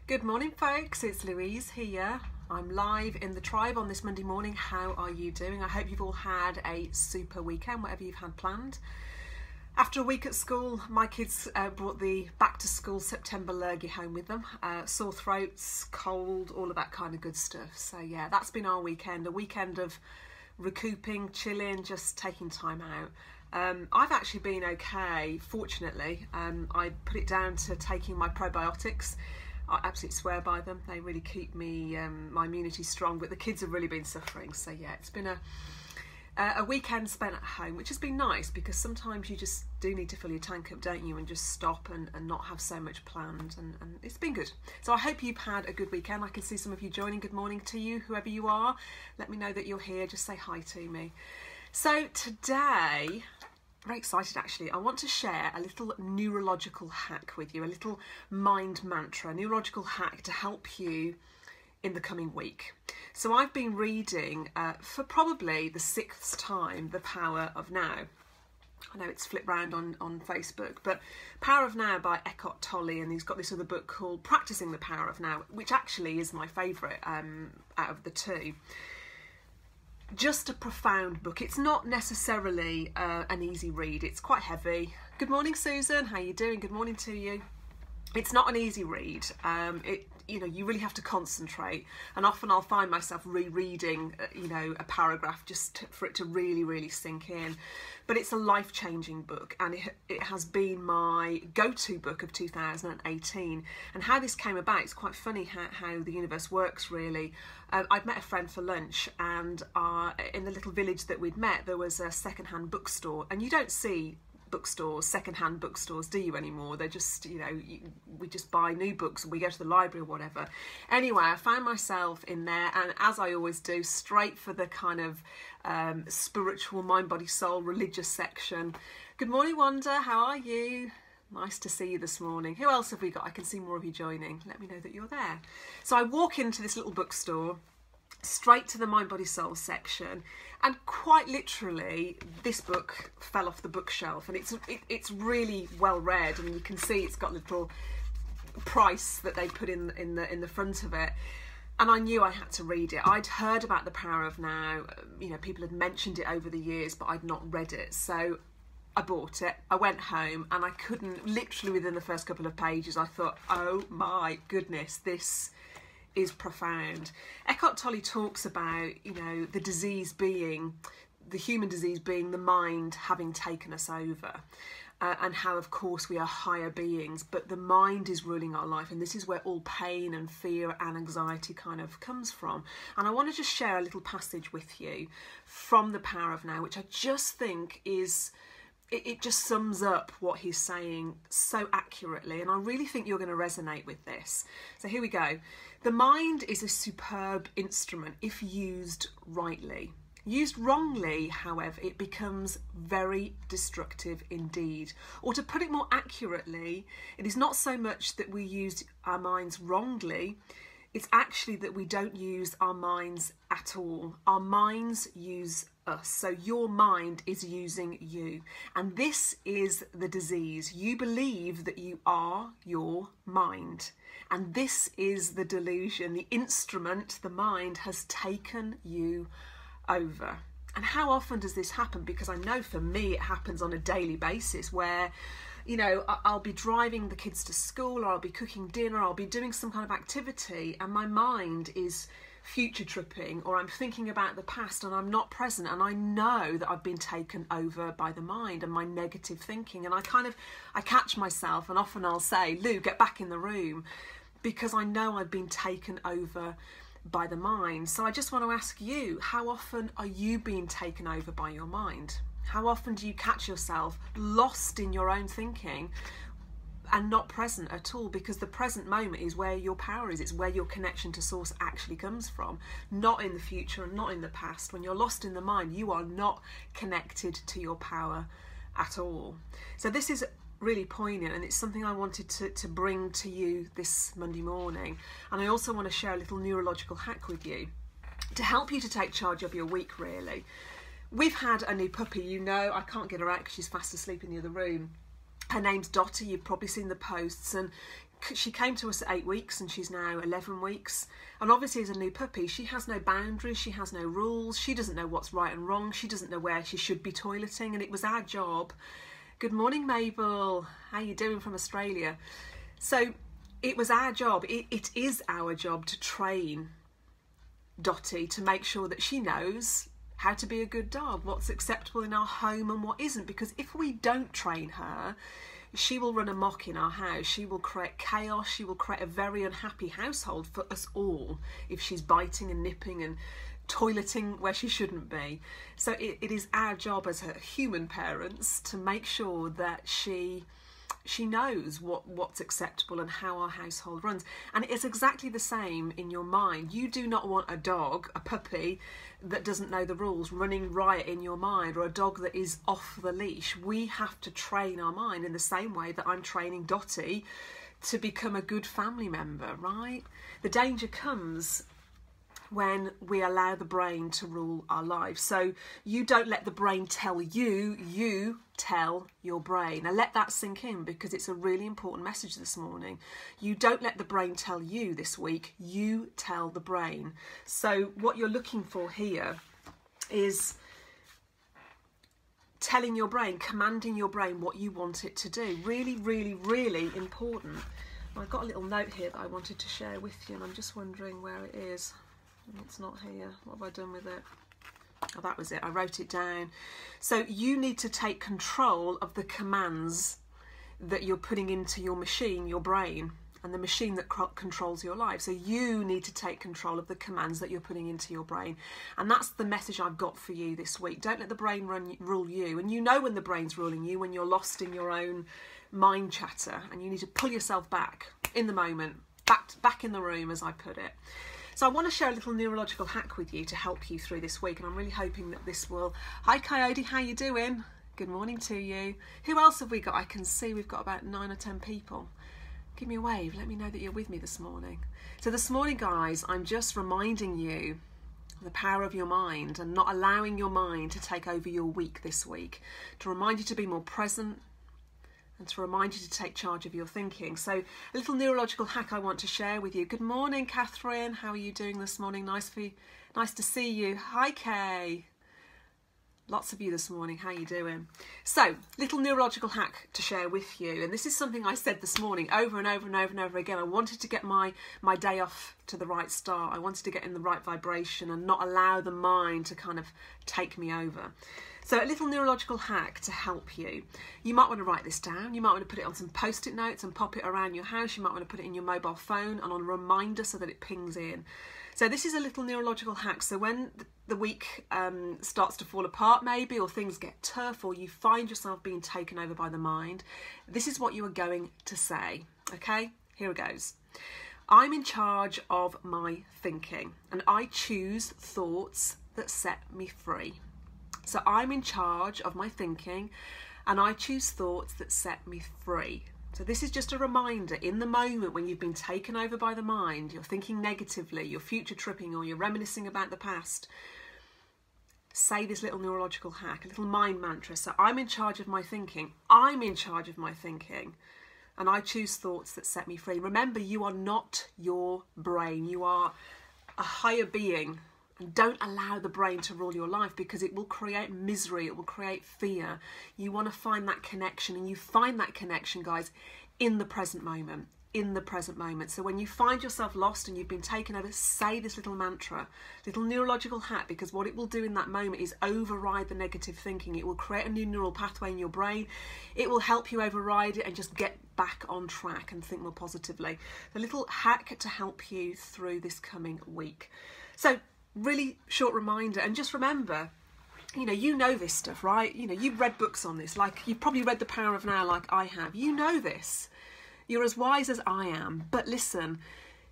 Good morning, folks. It's Louise here. I'm live in the tribe on this Monday morning. How are you doing? I hope you've all had a super weekend, whatever you've had planned. After a week at school, my kids brought the back to school September lurgy home with them. Sore throats, cold, all of that kind of good stuff. So yeah, that's been our weekend. A weekend of recouping, chilling, just taking time out. I've actually been okay, fortunately. I put it down to taking my probiotics. I absolutely swear by them. They really keep me, my immunity strong, but the kids have really been suffering. So yeah, it's been a weekend spent at home, which has been nice because sometimes you just do need to fill your tank up, don't you, and just stop and not have so much planned, and it's been good. So I hope you've had a good weekend. I can see some of you joining. Good morning to you, whoever you are. Let me know that you're here. Just say hi to me. So today, very excited actually, I want to share a little neurological hack with you, a little mind mantra, neurological hack to help you in the coming week. So I've been reading for probably the 6th time The Power of Now. I know it's flipped round on Facebook, but Power of Now by Eckhart Tolle, and he's got this other book called Practicing the Power of Now, which actually is my favourite out of the two. Just a profound book. It's not necessarily an easy read. It's quite heavy. Good morning, Susan. How are you doing? Good morning to you. It's not an easy read. You really have to concentrate, and often I'll find myself rereading, a paragraph just for it to really, really sink in. But it's a life-changing book, and it has been my go-to book of 2018. And how this came about, it's quite funny how the universe works, really. I'd met a friend for lunch, and in the little village that we'd met, there was a second-hand bookstore, and you don't see second-hand bookstores, do you, anymore? They're just, we just buy new books and we go to the library or whatever. Anyway, I found myself in there, and as I always do, straight for the kind of spiritual, mind, body, soul, religious section. Good morning, Wanda. How are you? Nice to see you this morning. Who else have we got? I can see more of you joining. Let me know that you're there. So I walk into this little bookstore, straight to the mind, body, soul section, and quite literally this book fell off the bookshelf, and it's really well read, and you can see it's got a little price that they put in the front of it. And I knew I had to read it. I'd heard about The Power of Now, people had mentioned it over the years, but I'd not read it. So I bought it, I went home, and I couldn't, literally within the first couple of pages, I thought, oh my goodness, this is profound. Eckhart Tolle talks about, the disease being, the human disease being the mind having taken us over. And how, of course, we are higher beings, but the mind is ruling our life, and this is where all pain and fear and anxiety kind of comes from. And I want to just share a little passage with you from The Power of Now, which I just think is, it just sums up what he's saying so accurately, and I really think you're going to resonate with this. So here we go. The mind is a superb instrument if used rightly. Used wrongly, however, it becomes very destructive indeed. Or to put it more accurately, it is not so much that we use our minds wrongly, it's actually that we don't use our minds at all. Our minds use us. So your mind is using you. And this is the disease. You believe that you are your mind. And this is the delusion. The instrument, the mind, has taken you over. And how often does this happen? Because I know for me it happens on a daily basis where, I'll be driving the kids to school, or I'll be cooking dinner, or I'll be doing some kind of activity, and my mind is future tripping, or I'm thinking about the past and I'm not present, and I know that I've been taken over by the mind and my negative thinking, and I catch myself, and often I'll say, Lou, get back in the room, because I know I've been taken over by the mind. So I just want to ask you, how often are you being taken over by your mind? How often do you catch yourself lost in your own thinking and not present at all? Because the present moment is where your power is. It's where your connection to source actually comes from, not in the future and not in the past. When you're lost in the mind, you are not connected to your power at all. So this is really poignant, and it's something I wanted to bring to you this Monday morning. And I also want to share a little neurological hack with you to help you to take charge of your week, really. We've had a new puppy, I can't get her out because she's fast asleep in the other room. Her name's Dottie. You've probably seen the posts, and she came to us at 8 weeks and she's now 11 weeks. And obviously as a new puppy, she has no boundaries, she has no rules, she doesn't know what's right and wrong, she doesn't know where she should be toileting, and it was our job. Good morning, Mabel. How you doing from Australia? So it was our job, it is our job to train Dottie to make sure that she knows how to be a good dog, what's acceptable in our home and what isn't, because if we don't train her, she will run amok in our house. She will create chaos. She will create a very unhappy household for us all if she's biting and nipping and toileting where she shouldn't be. So it is our job as her human parents to make sure that she knows what's acceptable and how our household runs. And it's exactly the same in your mind. You do not want a dog, a puppy, that doesn't know the rules running riot in your mind, or a dog that is off the leash. We have to train our mind in the same way that I'm training Dottie to become a good family member, right? The danger comes when we allow the brain to rule our lives. So you don't let the brain tell you, you tell your brain. Now let that sink in, because it's a really important message this morning. You don't let the brain tell you this week, you tell the brain. So what you're looking for here is telling your brain, commanding your brain what you want it to do. Really, really, really important. I've got a little note here that I wanted to share with you, and I'm just wondering where it is. It's not here. What have I done with it? Oh, that was it. I wrote it down. So you need to take control of the commands that you're putting into your machine, your brain, and the machine that controls your life. So you need to take control of the commands that you're putting into your brain. And that's the message I've got for you this week. Don't let the brain rule you. And you know when the brain's ruling you, when you're lost in your own mind chatter, and you need to pull yourself back in the moment, back in the room, as I put it. So I want to share a little neurological hack with you to help you through this week, and I'm really hoping that this will... Hi Coyote, how you doing? Good morning to you. Who else have we got? I can see we've got about 9 or 10 people. Give me a wave, let me know that you're with me this morning. So this morning, guys, I'm just reminding you the power of your mind and not allowing your mind to take over your week this week, to remind you to be more present, and to remind you to take charge of your thinking. So a little neurological hack I want to share with you. Good morning, Catherine. How are you doing this morning? Nice to see you. Hi, Kay. Lots of you this morning. How are you doing? So, little neurological hack to share with you. And this is something I said this morning over and over and over and over again. I wanted to get my day off to the right start. I wanted to get in the right vibration and not allow the mind to kind of take me over. So a little neurological hack to help you. You might want to write this down. You might want to put it on some post-it notes and pop it around your house. You might want to put it in your mobile phone and on a reminder so that it pings in. So this is a little neurological hack. So when the week starts to fall apart maybe, or things get tough, or you find yourself being taken over by the mind, this is what you are going to say. Okay, here it goes. I'm in charge of my thinking, and I choose thoughts that set me free. So I'm in charge of my thinking, and I choose thoughts that set me free. So this is just a reminder, in the moment when you've been taken over by the mind, you're thinking negatively, you're future tripping, or you're reminiscing about the past, say this little neurological hack, a little mind mantra. So I'm in charge of my thinking. I'm in charge of my thinking, and I choose thoughts that set me free. Remember, you are not your brain. You are a higher being. And don't allow the brain to rule your life, because it will create misery, it will create fear. You want to find that connection, and you find that connection, guys, in the present moment. In the present moment. So when you find yourself lost and you've been taken over, say this little mantra, little neurological hack, because what it will do in that moment is override the negative thinking. It will create a new neural pathway in your brain. It will help you override it and just get back on track and think more positively. A little hack to help you through this coming week. So really short reminder, and just remember, you know this stuff, right? You've read books on this, like you've probably read The Power of Now like I have. You know this. You're as wise as I am. But listen,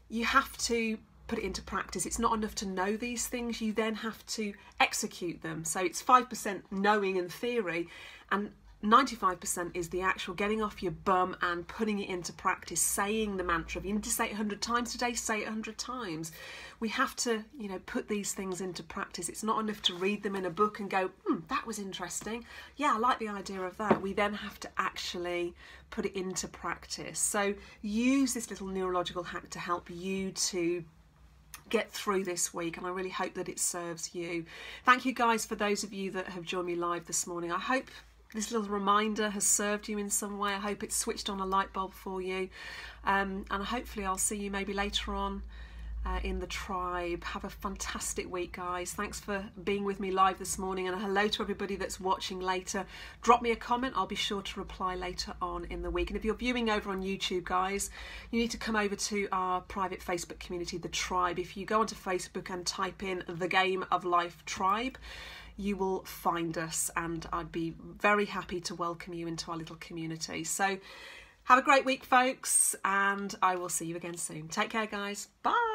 you have to put it into practice. It's not enough to know these things. You then have to execute them. So it's 5% knowing and theory, and 95% is the actual getting off your bum and putting it into practice, saying the mantra. If you need to say it 100 times today, say it 100 times. We have to, put these things into practice. It's not enough to read them in a book and go, that was interesting. Yeah, I like the idea of that. We then have to actually put it into practice. So use this little neurological hack to help you to get through this week, and I really hope that it serves you. Thank you guys for those of you that have joined me live this morning. I hope this little reminder has served you in some way. I hope it's switched on a light bulb for you, and hopefully I'll see you maybe later on in the tribe. Have a fantastic week, guys. Thanks for being with me live this morning, and a hello to everybody that's watching later. Drop me a comment. I'll be sure to reply later on in the week. And if you're viewing over on YouTube, guys, you need to come over to our private Facebook community, the tribe. If you go onto Facebook and type in The Game of Life Tribe, you will find us, and I'd be very happy to welcome you into our little community. So have a great week, folks, and I will see you again soon. Take care, guys. Bye.